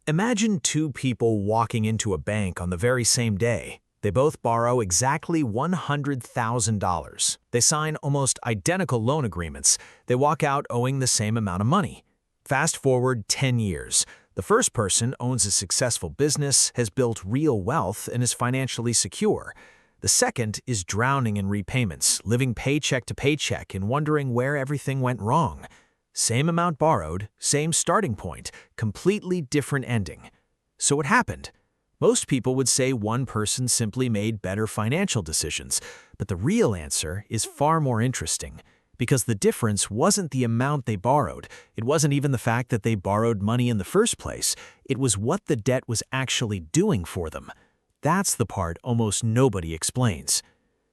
Imagine two people walking into a bank on the very same day. They both borrow exactly $100,000. They sign almost identical loan agreements. They walk out owing the same amount of money. Fast forward 10 years. The first person owns a successful business, has built real wealth, and is financially secure. The second is drowning in repayments, living paycheck to paycheck and wondering where everything went wrong. Same amount borrowed, same starting point, completely different ending. So what happened? Most people would say one person simply made better financial decisions, but the real answer is far more interesting. Because the difference wasn't the amount they borrowed, it wasn't even the fact that they borrowed money in the first place, it was what the debt was actually doing for them. That's the part almost nobody explains.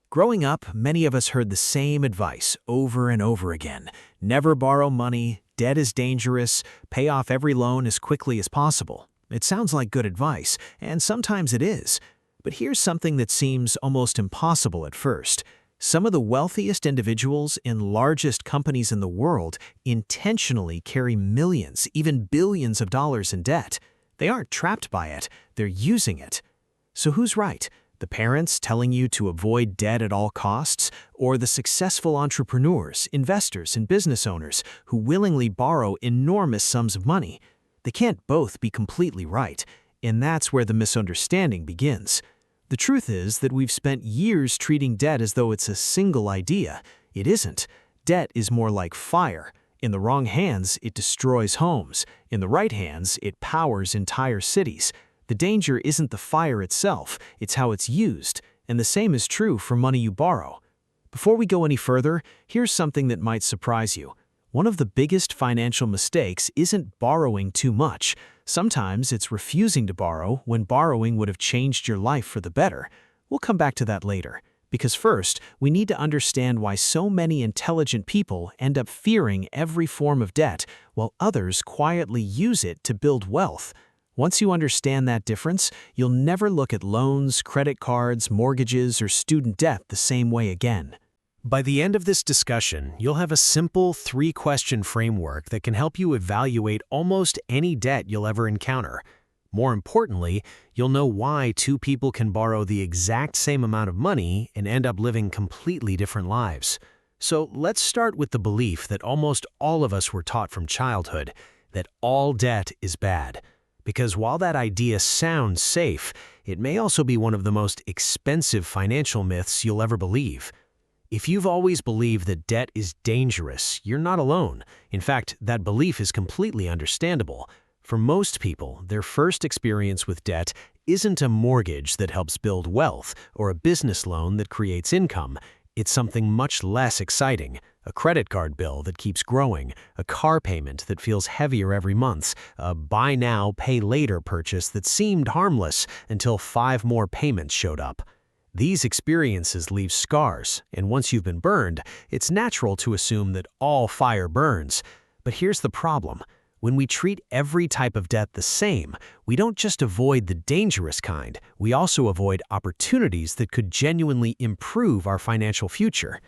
Growing up, many of us heard the same advice over and over again. Never borrow money, debt is dangerous, pay off every loan as quickly as possible. It sounds like good advice, and sometimes it is. But here's something that seems almost impossible at first. Some of the wealthiest individuals in largest companies in the world intentionally carry millions, even billions of dollars in debt. They aren't trapped by it, they're using it. So who's right? The parents telling you to avoid debt at all costs, or the successful entrepreneurs, investors, and business owners who willingly borrow enormous sums of money? They can't both be completely right, and that's where the misunderstanding begins. The truth is that we've spent years treating debt as though it's a single idea. It isn't. Debt is more like fire. In the wrong hands, it destroys homes. In the right hands, it powers entire cities. The danger isn't the fire itself, it's how it's used, and the same is true for money you borrow. Before we go any further, here's something that might surprise you. One of the biggest financial mistakes isn't borrowing too much. Sometimes it's refusing to borrow when borrowing would have changed your life for the better. We'll come back to that later. Because first, we need to understand why so many intelligent people end up fearing every form of debt, while others quietly use it to build wealth. Once you understand that difference, you'll never look at loans, credit cards, mortgages, or student debt the same way again. By the end of this discussion, you'll have a simple 3-question framework that can help you evaluate almost any debt you'll ever encounter. More importantly, you'll know why two people can borrow the exact same amount of money and end up living completely different lives. So let's start with the belief that almost all of us were taught from childhood, that all debt is bad. Because while that idea sounds safe, it may also be one of the most expensive financial myths you'll ever believe. If you've always believed that debt is dangerous, you're not alone. In fact, that belief is completely understandable. For most people, their first experience with debt isn't a mortgage that helps build wealth or a business loan that creates income. It's something much less exciting. A credit card bill that keeps growing, a car payment that feels heavier every month, a buy now, pay later purchase that seemed harmless until 5 more payments showed up. These experiences leave scars, and once you've been burned, it's natural to assume that all fire burns. But here's the problem. When we treat every type of debt the same, we don't just avoid the dangerous kind, we also avoid opportunities that could genuinely improve our financial future.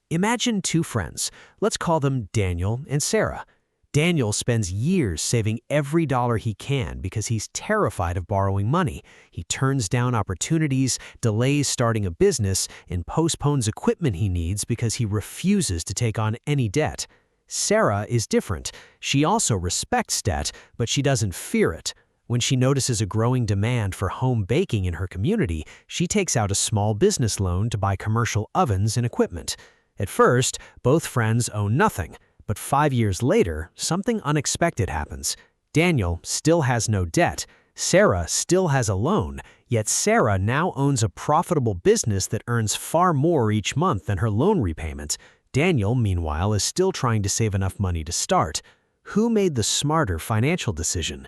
Imagine two friends. Let's call them Daniel and Sarah. Daniel spends years saving every dollar he can because he's terrified of borrowing money. He turns down opportunities, delays starting a business, and postpones equipment he needs because he refuses to take on any debt. Sarah is different. She also respects debt, but she doesn't fear it. When she notices a growing demand for home baking in her community, she takes out a small business loan to buy commercial ovens and equipment. At first, both friends own nothing, but 5 years later, something unexpected happens. Daniel still has no debt. Sarah still has a loan, yet Sarah now owns a profitable business that earns far more each month than her loan repayment. Daniel, meanwhile, is still trying to save enough money to start. Who made the smarter financial decision?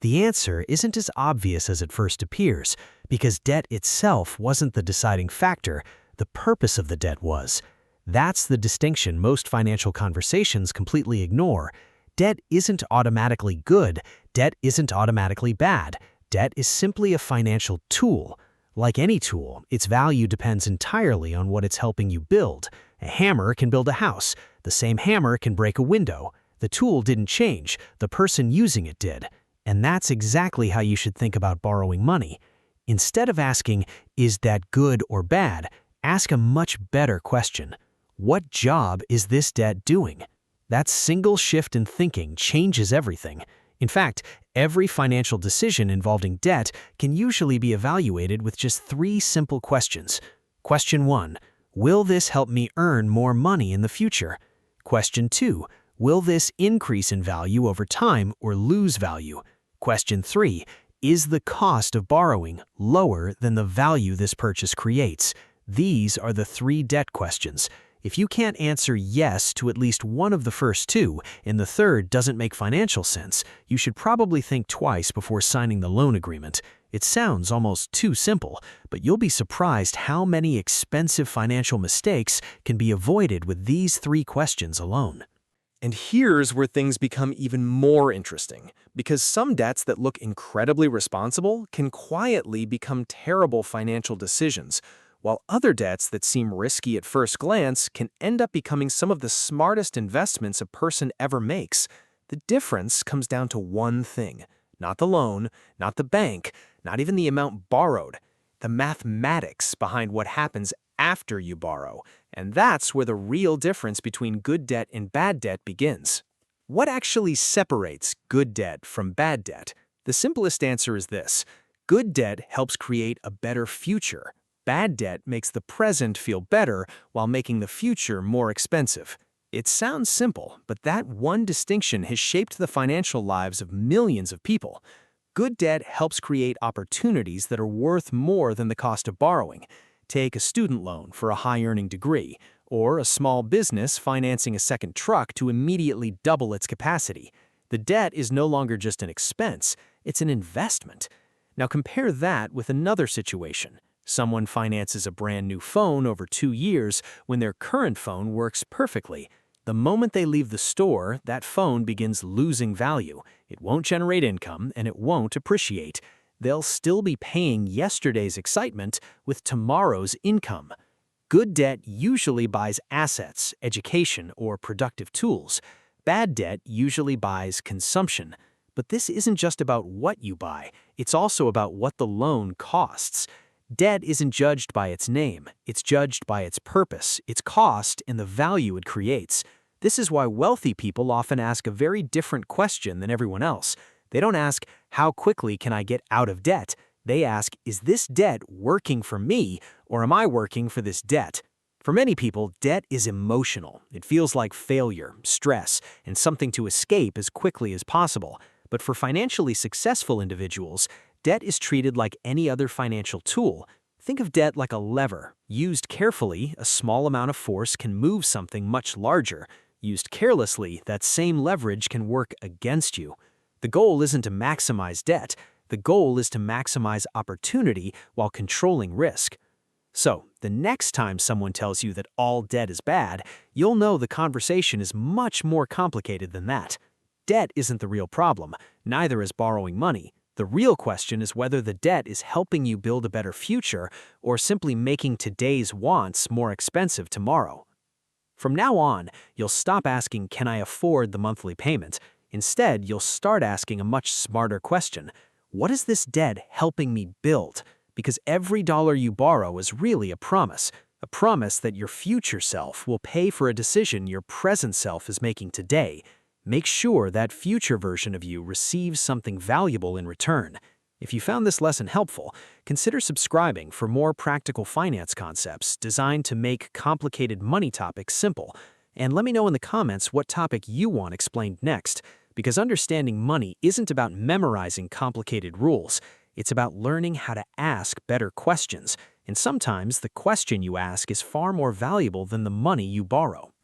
The answer isn't as obvious as it first appears, because debt itself wasn't the deciding factor. The purpose of the debt was. That's the distinction most financial conversations completely ignore. Debt isn't automatically good. Debt isn't automatically bad. Debt is simply a financial tool. Like any tool, its value depends entirely on what it's helping you build. A hammer can build a house. The same hammer can break a window. The tool didn't change. The person using it did. And that's exactly how you should think about borrowing money. Instead of asking, is that good or bad, ask a much better question. What job is this debt doing? That single shift in thinking changes everything. In fact, every financial decision involving debt can usually be evaluated with just 3 simple questions. Question 1. Will this help me earn more money in the future? Question 2. Will this increase in value over time or lose value? Question 3. Is the cost of borrowing lower than the value this purchase creates? These are the 3 debt questions. If you can't answer yes to at least one of the first 2, and the third doesn't make financial sense, you should probably think twice before signing the loan agreement. It sounds almost too simple, but you'll be surprised how many expensive financial mistakes can be avoided with these 3 questions alone. And here's where things become even more interesting, because some debts that look incredibly responsible can quietly become terrible financial decisions, while other debts that seem risky at first glance can end up becoming some of the smartest investments a person ever makes. The difference comes down to one thing: not the loan, not the bank, not even the amount borrowed, the mathematics behind what happens after you borrow. And that's where the real difference between good debt and bad debt begins. What actually separates good debt from bad debt? The simplest answer is this: good debt helps create a better future. Bad debt makes the present feel better while making the future more expensive. It sounds simple, but that one distinction has shaped the financial lives of millions of people. Good debt helps create opportunities that are worth more than the cost of borrowing. Take a student loan for a high-earning degree, or a small business financing a second truck to immediately double its capacity. The debt is no longer just an expense, it's an investment. Now compare that with another situation. Someone finances a brand new phone over 2 years when their current phone works perfectly. The moment they leave the store, that phone begins losing value. It won't generate income and it won't appreciate. They'll still be paying yesterday's excitement with tomorrow's income. Good debt usually buys assets, education, or productive tools. Bad debt usually buys consumption. But this isn't just about what you buy, it's also about what the loan costs. Debt isn't judged by its name, it's judged by its purpose, its cost, and the value it creates. This is why wealthy people often ask a very different question than everyone else. They don't ask, how quickly can I get out of debt? They ask, is this debt working for me, or am I working for this debt? For many people, debt is emotional. It feels like failure, stress, and something to escape as quickly as possible. But for financially successful individuals, debt is treated like any other financial tool. Think of debt like a lever. Used carefully, a small amount of force can move something much larger. Used carelessly, that same leverage can work against you. The goal isn't to maximize debt. The goal is to maximize opportunity while controlling risk. So, the next time someone tells you that all debt is bad, you'll know the conversation is much more complicated than that. Debt isn't the real problem, neither is borrowing money. The real question is whether the debt is helping you build a better future or simply making today's wants more expensive tomorrow. From now on, you'll stop asking, can I afford the monthly payment? Instead, you'll start asking a much smarter question. What is this debt helping me build? Because every dollar you borrow is really a promise that your future self will pay for a decision your present self is making today. Make sure that future version of you receives something valuable in return. If you found this lesson helpful, consider subscribing for more practical finance concepts designed to make complicated money topics simple. And let me know in the comments what topic you want explained next, because understanding money isn't about memorizing complicated rules. It's about learning how to ask better questions. And sometimes the question you ask is far more valuable than the money you borrow.